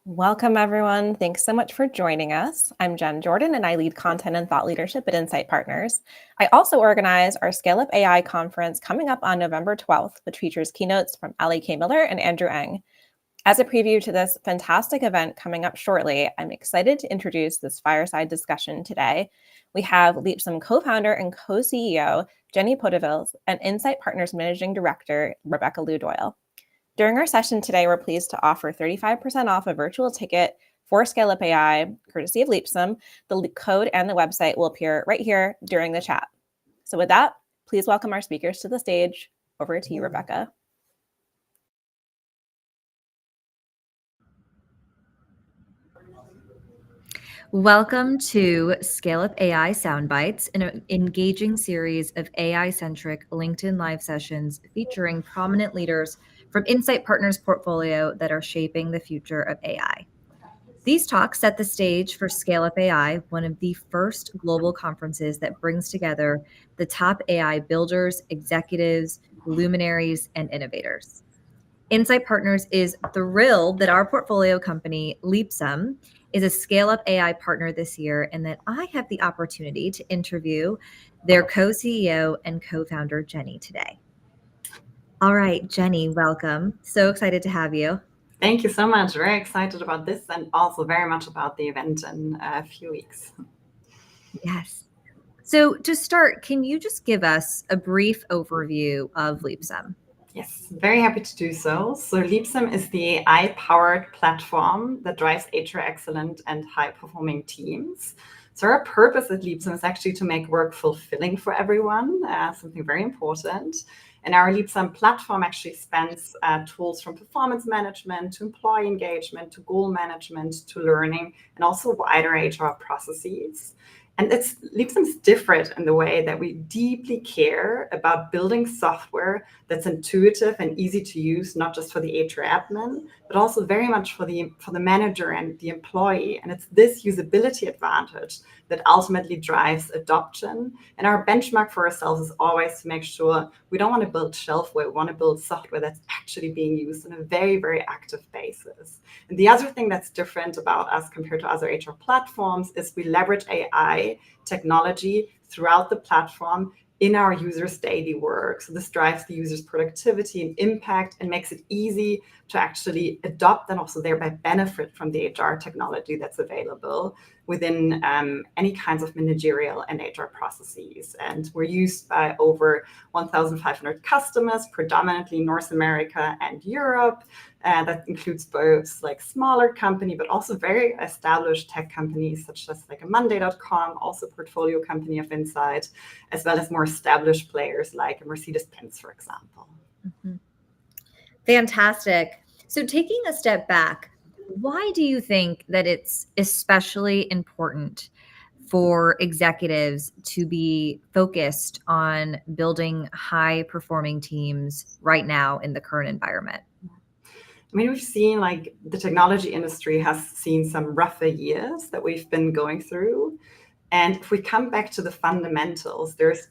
Welcome, everyone. Thanks so much for joining us. I'm Jen Jordan, and I lead content and thought leadership at Insight Partners. I also organize our Scale Up AI conference coming up on November 12th, which features keynotes from Ali K. Miller and Andrew Ng. As a preview to this fantastic event coming up shortly, I'm excited to introduce this fireside discussion today. We have Leapsome co-founder and co-CEO Jenny Podewils and Insight Partners Managing Director Rebecca Lou Doyle. During our session today, we're pleased to offer 35% off a virtual ticket for Scale Up AI, courtesy of Leapsome. The code and the website will appear right here during the chat. So with that, please welcome our speakers to the stage. Over to you, Rebecca. Welcome to Scale Up AI Soundbites, an engaging series of AI-centric LinkedIn Live sessions featuring prominent leaders from Insight Partners' portfolio that are shaping the future of AI. These talks set the stage for Scale Up AI, one of the first global conferences that brings together the top AI builders, executives, luminaries, and innovators. Insight Partners is thrilled that our portfolio company, Leapsome, is a scale-up AI partner this year, and that I have the opportunity to interview their co-CEO and co-founder, Jenny, today. All right, Jenny, welcome. So excited to have you. Thank you so much. Very excited about this and also very much about the event in a few weeks. Yes. So to start, can you just give us a brief overview of Leapsome? Yes, very happy to do so. So Leapsome is the AI-powered platform that drives HR excellent and high-performing teams. So our purpose at Leapsome is actually to make work fulfilling for everyone, something very important. And our Leapsome platform actually spans tools from performance management to employee engagement to goal management to learning and also wider HR processes. And Leapsome's different in the way that we deeply care about building software that's intuitive and easy to use, not just for the HR admin, but also very much for the manager and the employee. And it's this usability advantage that ultimately drives adoption. And our benchmark for ourselves is always to make sure we don't want to build shelfware, we want to build software that's actually being used on a very, very active basis. And the other thing that's different about us compared to other HR platforms is we leverage AI technology throughout the platform in our users' daily work. So this drives the users' productivity and impact and makes it easy to actually adopt and also thereby benefit from the HR technology that's available within any kinds of managerial and HR processes. And we're used by over 1,500 customers, predominantly North America and Europe. That includes both like smaller company, but also very established tech companies such as like a Monday.com, also portfolio company of Insight, as well as more established players like a Mercedes-Benz, for example. Mm-hmm. Fantastic. So taking a step back, why do you think that it's especially important for executives to be focused on building high-performing teams right now in the current environment? I mean, we've seen like the technology industry has seen some rougher years that we've been going through. And if we come back to the fundamentals, there's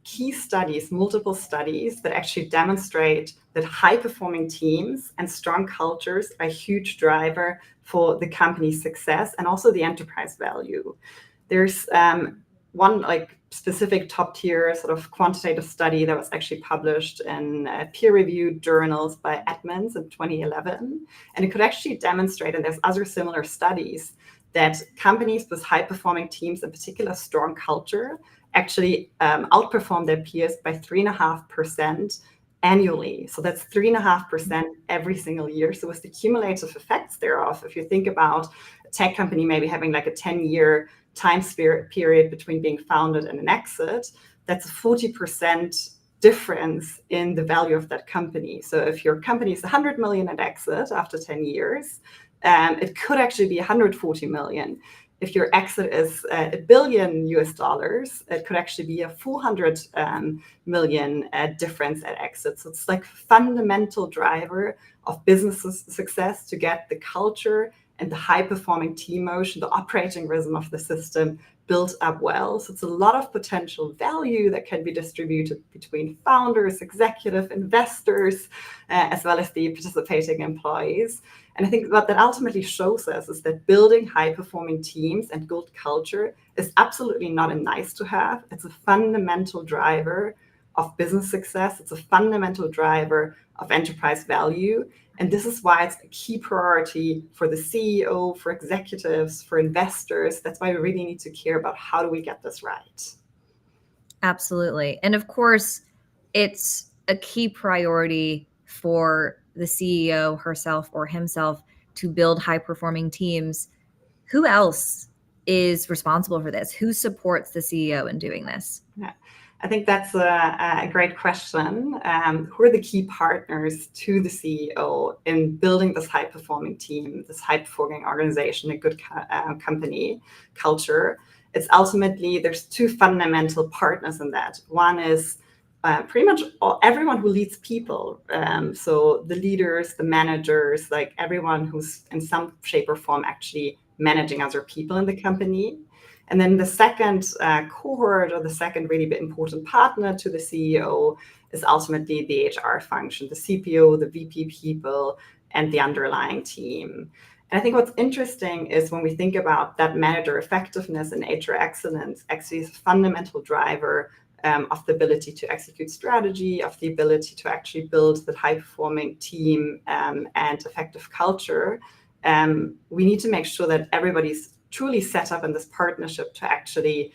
key studies, multiple studies that actually demonstrate that high-performing teams and strong cultures are a huge driver for the company's success and also the enterprise value. There's one like specific top-tier sort of quantitative study that was actually published in peer-reviewed journals by Edmonds in 2011. And it could actually demonstrate, and there's other similar studies, that companies with high-performing teams, in particular strong culture, actually outperform their peers by 3.5% annually. So that's 3.5% every single year. So with the cumulative effects thereof, if you think about a tech company maybe having like a 10-year time period between being founded and an exit, that's a 40% difference in the value of that company. So if your company is 100 million at exit after 10 years, it could actually be 140 million. If your exit is $1 billion, it could actually be a 400 million difference at exit. So it's like a fundamental driver of business success to get the culture and the high-performing team motion, the operating rhythm of the system built up well. So it's a lot of potential value that can be distributed between founders, executive, investors, as well as the participating employees. And I think what that ultimately shows us is that building high-performing teams and good culture is absolutely not a nice to have. It's a fundamental driver of business success. It's a fundamental driver of enterprise value. And this is why it's a key priority for the CEO, for executives, for investors. That's why we really need to care about how do we get this right. Absolutely. And of course, it's a key priority for the CEO herself or himself to build high-performing teams. Who else is responsible for this? Who supports the CEO in doing this? Yeah. I think that's a great question. Who are the key partners to the CEO in building this high-performing team, this high-performing organization, a good company culture? It's ultimately, there's two fundamental partners in that. One is pretty much everyone who leads people. So the leaders, the managers, like everyone who's in some shape or form actually managing other people in the company. And then the second cohort, or the second really important partner to the CEO, is ultimately the HR function, the CPO, the VP people, and the underlying team. And I think what's interesting is when we think about that manager effectiveness and HR excellence, actually is a fundamental driver of the ability to execute strategy, of the ability to actually build the high-performing team and effective culture. We need to make sure that everybody's truly set up in this partnership to actually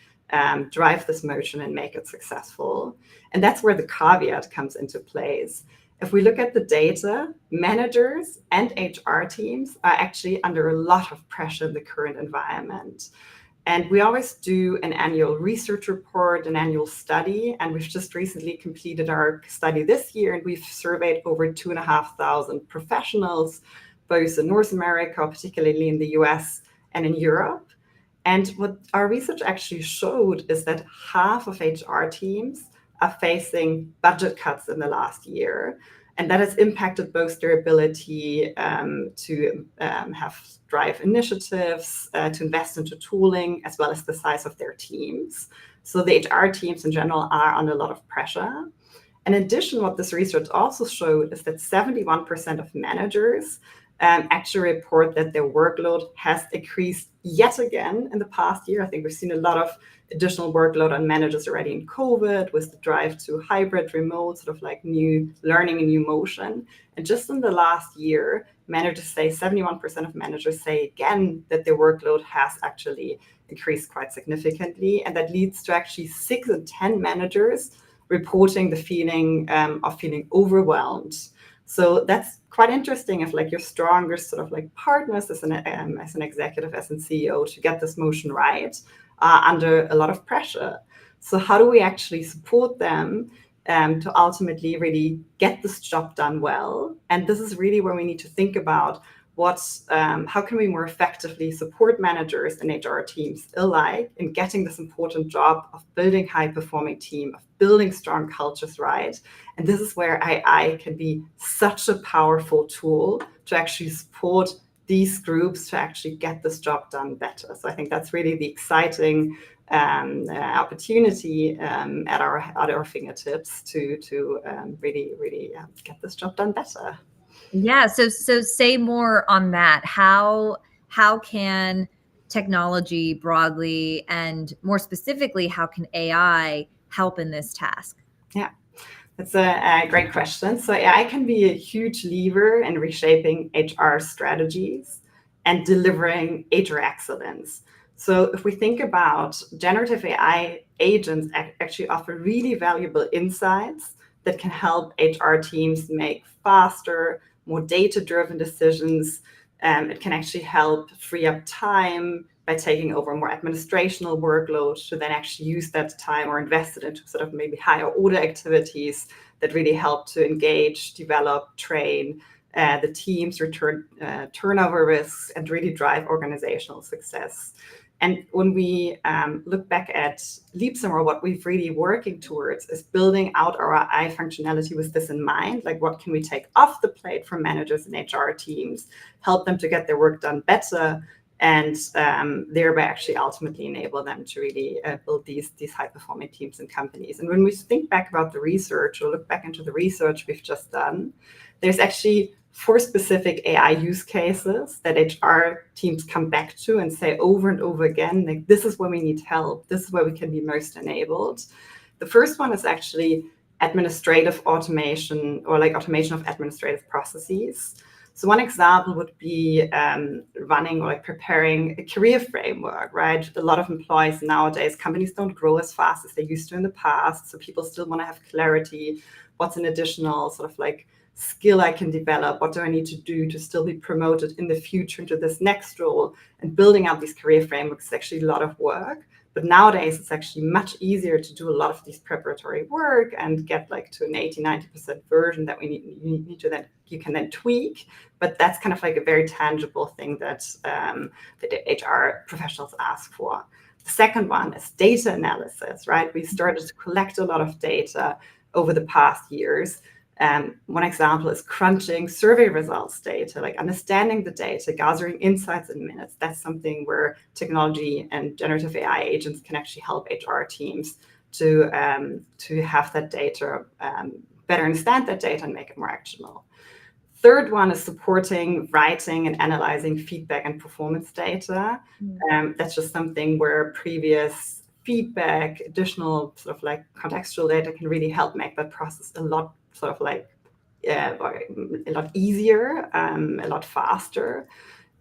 drive this motion and make it successful. And that's where the caveat comes into place. If we look at the data, managers and HR teams are actually under a lot of pressure in the current environment. And we always do an annual research report, an annual study, and we've just recently completed our study this year, and we've surveyed over 2,500 professionals, both in North America, particularly in the US, and in Europe. And what our research actually showed is that half of HR teams are facing budget cuts in the last year. And that has impacted both their ability to drive initiatives, to invest into tooling, as well as the size of their teams. So the HR teams in general are under a lot of pressure. In addition, what this research also showed is that 71% of managers actually report that their workload has increased yet again in the past year. I think we've seen a lot of additional workload on managers already in COVID, with the drive to hybrid, remote, sort of like new learning and new motion. And just in the last year, 71% of managers say again that their workload has actually increased quite significantly. And that leads to actually 6 in 10 managers reporting the feeling of feeling overwhelmed. So that's quite interesting if like your strongest sort of like partners as an executive, as an CEO, to get this motion right, under a lot of pressure. So how do we actually support them to ultimately really get this job done well? And this is really where we need to think about how can we more effectively support managers and HR teams alike in getting this important job of building high-performing team, of building strong cultures right. And this is where AI can be such a powerful tool to actually support these groups to actually get this job done better. So I think that's really the exciting opportunity at our fingertips to really get this job done better. Yeah. So say more on that. How can technology broadly, and more specifically, how can AI help in this task? Yeah, that's a great question. So AI can be a huge lever in reshaping HR strategies and delivering HR excellence. So if we think about generative AI agents, actually offer really valuable insights that can help HR teams make faster, more data-driven decisions. It can actually help free up time by taking over more administrational workload to then actually use that time or invest it into sort of maybe higher order activities that really help to engage, develop, train the teams, return turnover risks, and really drive organizational success. And when we look back at Leapsome, or what we've really working towards is building out our AI functionality with this in mind, like what can we take off the plate for managers and HR teams, help them to get their work done better, and thereby actually ultimately enable them to really build these high-performing teams and companies. And when we think back about the research, or look back into the research we've just done, there's actually 4 specific AI use cases that HR teams come back to and say over and over again, like, this is where we need help. This is where we can be most enabled. The first one is actually administrative automation, or like automation of administrative processes. So one example would be running or like preparing a career framework, right? A lot of employees nowadays, companies don't grow as fast as they used to in the past. So people still want to have clarity. What's an additional sort of like skill I can develop? What do I need to do to still be promoted in the future into this next role? And building out these career frameworks is actually a lot of work. But nowadays, it's actually much easier to do a lot of these preparatory work and get like to an 80-90% version that you need to then, you can then tweak. But that's kind of like a very tangible thing that the HR professionals ask for. The second one is data analysis, right? We started to collect a lot of data over the past years. One example is crunching survey results data, like understanding the data, gathering insights in minutes. That's something where technology and generative AI agents can actually help HR teams to have that data, better understand that data and make it more actionable. Third one is supporting writing and analyzing feedback and performance data. That's just something where previous feedback, additional sort of like contextual data can really help make that process a lot sort of like a lot easier, a lot faster.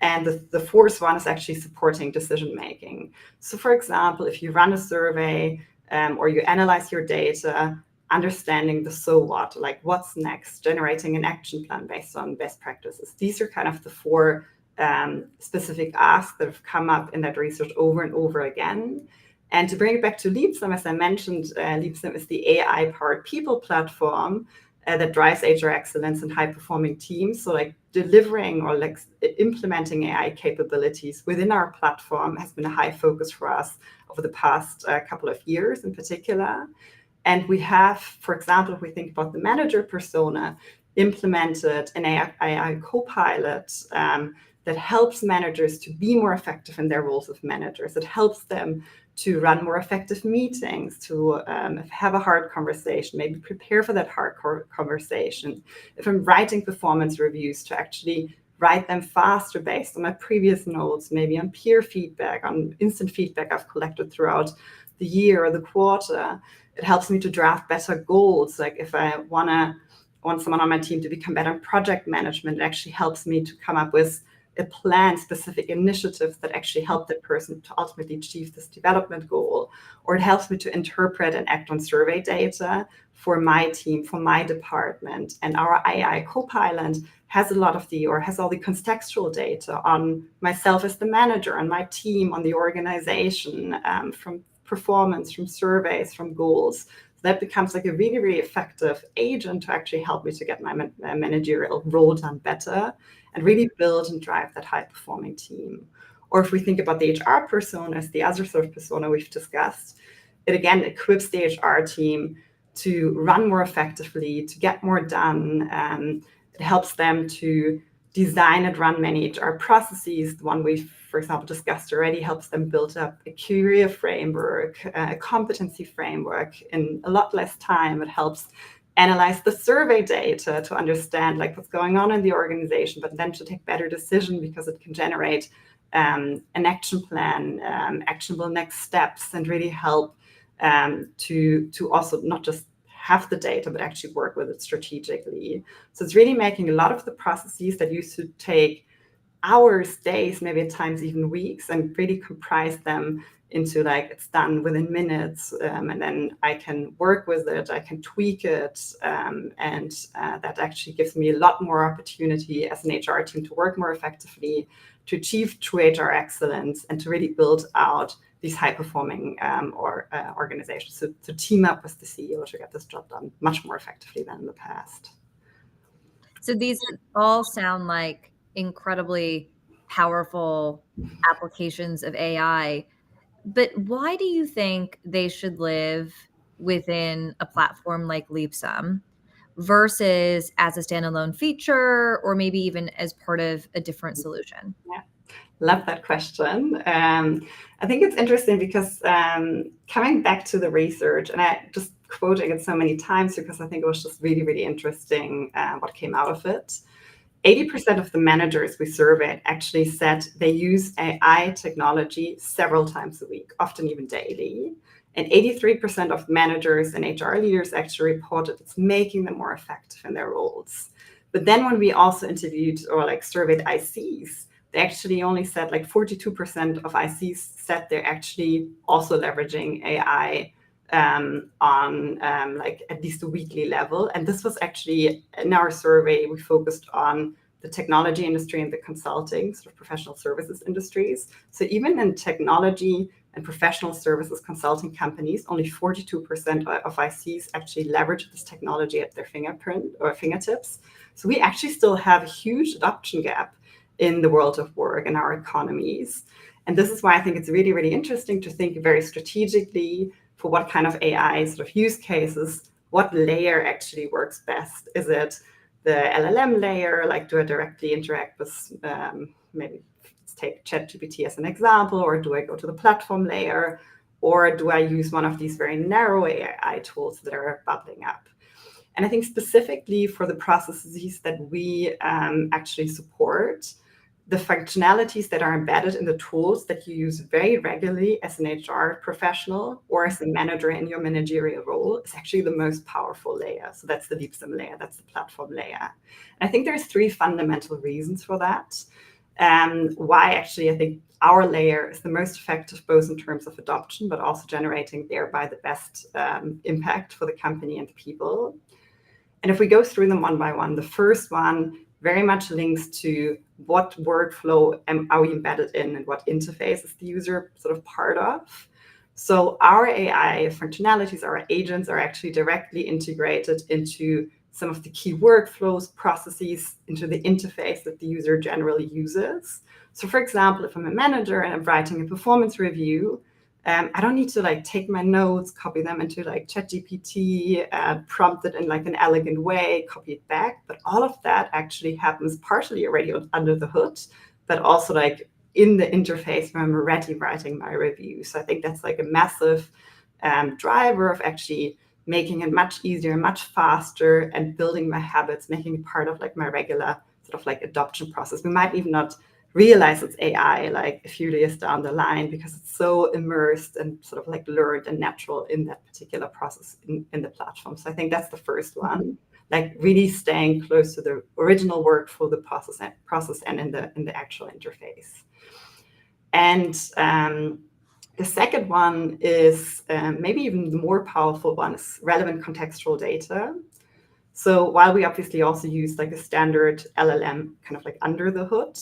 And the fourth one is actually supporting decision making. So for example, if you run a survey or you analyze your data, understanding the so what, like what's next, generating an action plan based on best practices. These are kind of the 4 specific asks that have come up in that research over and over again. And to bring it back to Leapsome, as I mentioned, Leapsome is the AI-powered people platform that drives HR excellence and high-performing teams. So like delivering or like implementing AI capabilities within our platform has been a high focus for us over the past couple of years in particular. And we have, for example, if we think about the manager persona, implemented an AI co-pilot that helps managers to be more effective in their roles of managers. It helps them to run more effective meetings, to have a hard conversation, maybe prepare for that hard conversation. If I'm writing performance reviews, to actually write them faster based on my previous notes, maybe on peer feedback, on instant feedback I've collected throughout the year or the quarter. It helps me to draft better goals. Like if I want someone on my team to become better in project management, it actually helps me to come up with a plan, specific initiatives that actually help that person to ultimately achieve this development goal. Or it helps me to interpret and act on survey data for my team, for my department. And our AI co-pilot has all the contextual data on myself as the manager, on my team, on the organization, from performance, from surveys, from goals. So that becomes like a really, really effective agent to actually help me to get my managerial role done better and really build and drive that high-performing team. Or if we think about the HR persona as the other sort of persona we've discussed, it again equips the HR team to run more effectively, to get more done. It helps them to design and run many HR processes. The one we've, for example, discussed already helps them build up a career framework, a competency framework in a lot less time. It helps analyze the survey data to understand like what's going on in the organization, but then to take better decision because it can generate an action plan, actionable next steps, and really help to also not just have the data, but actually work with it strategically. So it's really making a lot of the processes that used to take hours, days, maybe at times even weeks, and really comprise them into like it's done within minutes, and then I can work with it, I can tweak it, and that actually gives me a lot more opportunity as an HR team to work more effectively, to achieve true HR excellence, and to really build out these high-performing organizations. So to team up with the CEO to get this job done much more effectively than in the past. So these all sound like incredibly powerful applications of AI. But why do you think they should live within a platform like Leapsome versus as a standalone feature, or maybe even as part of a different solution? Yeah, love that question. I think it's interesting because coming back to the research, and I just quoting it so many times because I think it was just really, really interesting what came out of it. 80% of the managers we surveyed actually said they use AI technology several times a week, often even daily. And 83% of managers and HR leaders actually reported it's making them more effective in their roles. But then when we also interviewed or like surveyed ICs, they actually only said like 42% of ICs said they're actually also leveraging AI on like at least a weekly level. And this was actually in our survey, we focused on the technology industry and the consulting, sort of professional services industries. So even in technology and professional services consulting companies, only 42% of ICs actually leverage this technology at their fingertips. So we actually still have a huge adoption gap in the world of work and our economies. And this is why I think it's really, really interesting to think very strategically for what kind of AI sort of use cases, what layer actually works best. Is it the LLM layer? Like, do I directly interact with, maybe let's take ChatGPT as an example, or do I go to the platform layer? Or do I use one of these very narrow AI tools that are bubbling up? And I think specifically for the processes that we actually support, the functionalities that are embedded in the tools that you use very regularly as an HR professional or as a manager in your managerial role is actually the most powerful layer. So that's the Leapsome layer, that's the platform layer. And I think there's 3 fundamental reasons for that. Why actually I think our layer is the most effective, both in terms of adoption, but also generating thereby the best impact for the company and the people. And if we go through them one by one, the first one very much links to what workflow are we embedded in and what interface is the user sort of part of. So our AI functionalities, our agents are actually directly integrated into some of the key workflows, processes, into the interface that the user generally uses. So for example, if I'm a manager and I'm writing a performance review, I don't need to like take my notes, copy them into like ChatGPT, prompt it in like an elegant way, copy it back. But all of that actually happens partially already under the hood, but also like in the interface when I'm already writing my review. So I think that's like a massive driver of actually making it much easier, much faster, and building my habits, making it part of like my regular sort of like adoption process. We might even not realize it's AI like a few years down the line because it's so immersed and sort of like learned and natural in that particular process in the platform. So I think that's the first one, like really staying close to the original workflow, the process and in the actual interface. And the second one is maybe even the more powerful one is relevant contextual data. So while we obviously also use like a standard LLM kind of like under the hood,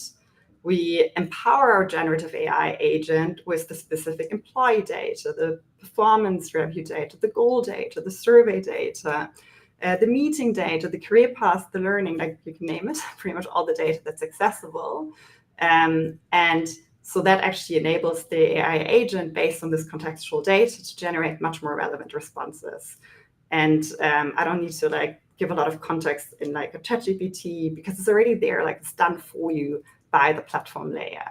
we empower our generative AI agent with the specific employee data, the performance review data, the goal data, the survey data, the meeting data, the career path, the learning, like you can name it, pretty much all the data that's accessible. And so that actually enables the AI agent based on this contextual data to generate much more relevant responses. And I don't need to like give a lot of context in like a ChatGPT because it's already there, like it's done for you by the platform layer.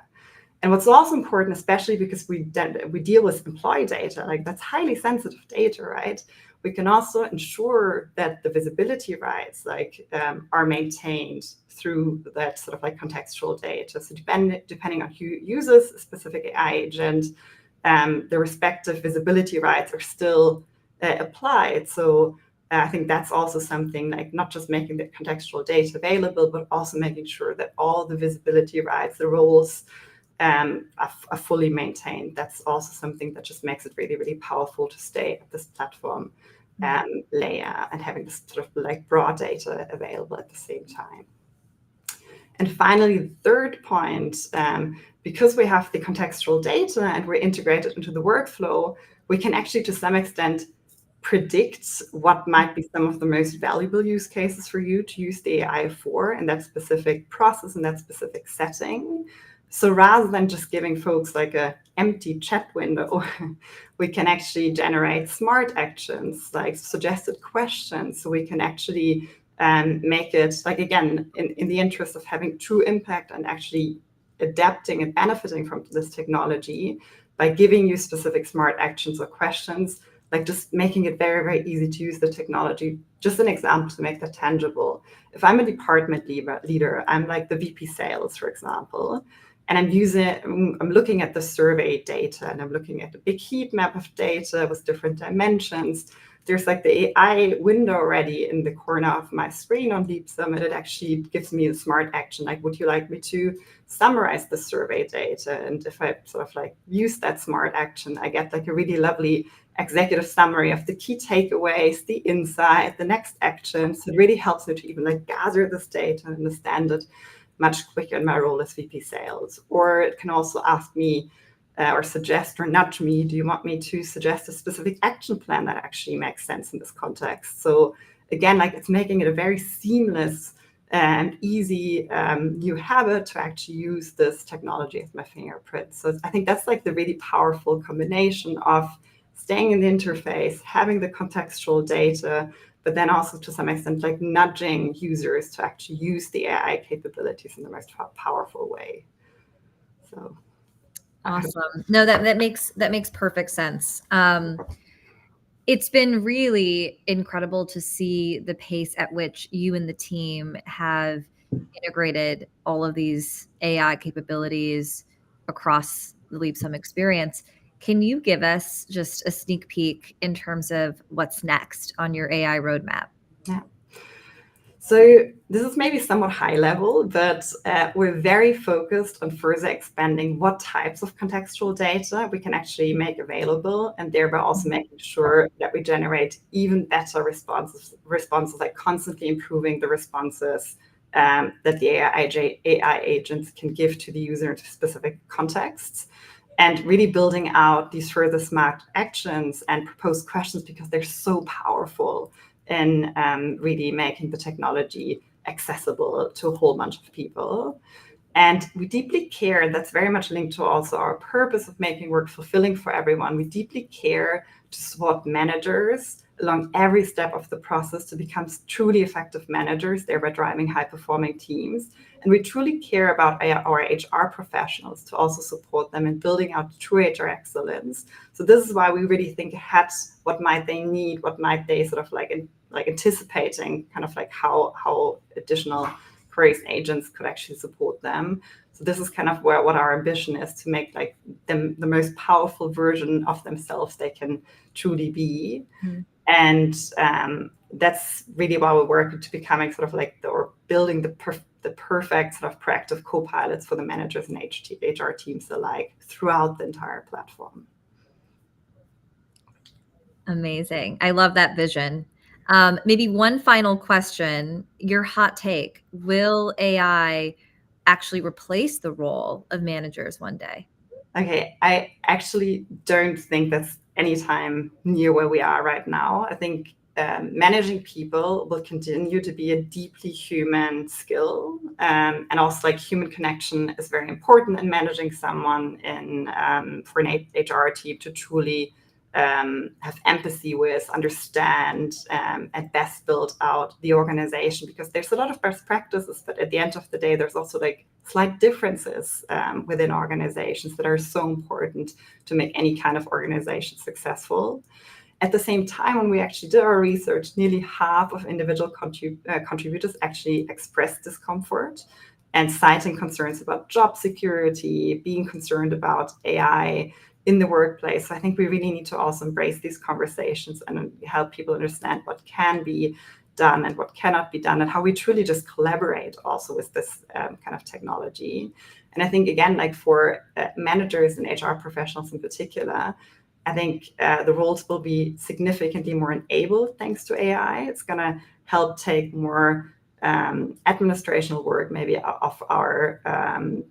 And what's also important, especially because we deal with employee data, like that's highly sensitive data, right? We can also ensure that the visibility rights like are maintained through that sort of like contextual data. So depending on who uses a specific AI agent, the respective visibility rights are still applied. So I think that's also something like not just making the contextual data available, but also making sure that all the visibility rights, the roles are fully maintained. That's also something that just makes it really, really powerful to stay at this platform layer and having this sort of like broad data available at the same time. And finally, the third point, because we have the contextual data and we're integrated into the workflow, we can actually to some extent predict what might be some of the most valuable use cases for you to use the AI for in that specific process, in that specific setting. So rather than just giving folks like an empty chat window, we can actually generate smart actions, like suggested questions. So we can actually make it, like, again, in the interest of having true impact and actually adapting and benefiting from this technology by giving you specific smart actions or questions, like just making it very, very easy to use the technology. Just an example to make that tangible. If I'm a department leader, I'm like the VP sales, for example, and I'm looking at the survey data, and I'm looking at the big heat map of data with different dimensions. There's like the AI window already in the corner of my screen on Leapsome, and it actually gives me a smart action. Like, would you like me to summarize the survey data? And if I sort of like use that smart action, I get like a really lovely executive summary of the key takeaways, the insight, the next actions. It really helps me to even like gather this data and understand it much quicker in my role as VP sales. Or it can also ask me or suggest or nudge me, do you want me to suggest a specific action plan that actually makes sense in this context? So again, like, it's making it a very seamless and easy new habit to actually use this technology as my fingerprint. So I think that's like the really powerful combination of staying in the interface, having the contextual data, but then also to some extent like nudging users to actually use the AI capabilities in the most powerful way. So awesome. No, that makes perfect sense. It's been really incredible to see the pace at which you and the team have integrated all of these AI capabilities across the Leapsome experience. Can you give us just a sneak peek in terms of what's next on your AI roadmap? Yeah. So this is maybe somewhat high level, but we're very focused on further expanding what types of contextual data we can actually make available, and thereby also making sure that we generate even better responses, like constantly improving the responses that the AI agents can give to the user in specific contexts, and really building out these further smart actions and proposed questions, because they're so powerful in really making the technology accessible to a whole bunch of people. And we deeply care, and that's very much linked to also our purpose of making work fulfilling for everyone. We deeply care to support managers along every step of the process to become truly effective managers, thereby driving high-performing teams. And we truly care about our HR professionals to also support them in building out true HR excellence. So this is why we really think ahead. What might they need? What might they sort of like anticipating kind of like how additional queries agents could actually support them. So this is kind of what our ambition is, to make like them the most powerful version of themselves they can truly be. Mm-hmm. And that's really why we're working to becoming sort of like building the perfect sort of proactive co-pilots for the managers and HR teams alike throughout the entire platform. Amazing. I love that vision. Maybe one final question, your hot take: will AI actually replace the role of managers one day? Okay, I actually don't think that's anytime near where we are right now. I think managing people will continue to be a deeply human skill, and also like human connection is very important in managing someone for an HR team to truly have empathy with, understand, and best build out the organization, because there's a lot of best practices, but at the end of the day, there's also like slight differences within organizations that are so important to make any kind of organization successful. At the same time, when we actually did our research, nearly half of individual contributors actually expressed discomfort and citing concerns about job security, being concerned about AI in the workplace. So I think we really need to also embrace these conversations and help people understand what can be done and what cannot be done, and how we truly just collaborate also with this kind of technology. And I think, again, like for managers and HR professionals in particular, I think the roles will be significantly more enabled thanks to AI. It's going to help take more administrational work maybe off our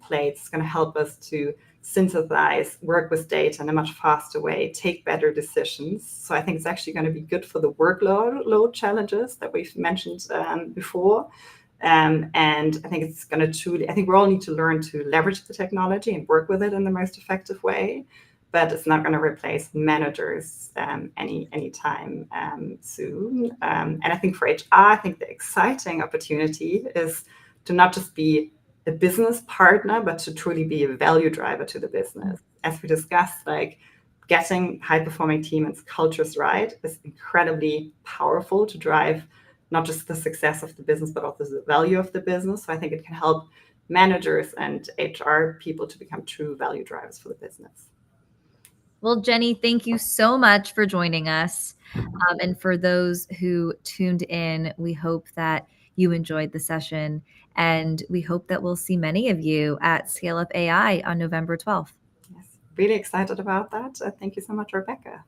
plates. It's going to help us to synthesize, work with data in a much faster way, take better decisions. So I think it's actually going to be good for the workload challenges that we've mentioned before. And I think it's going to I think we all need to learn to leverage the technology and work with it in the most effective way. But it's not going to replace managers anytime soon. And I think for HR, I think the exciting opportunity is to not just be a business partner, but to truly be a value driver to the business. As we discussed, like getting high-performing team and cultures right is incredibly powerful to drive not just the success of the business, but also the value of the business. So I think it can help managers and HR people to become true value drivers for the business. Well, Jenny, thank you so much for joining us. And for those who tuned in, we hope that you enjoyed the session. And we hope that we'll see many of you at Scale Up AI on November 12th. Yes, really excited about that. Thank you so much, Rebecca.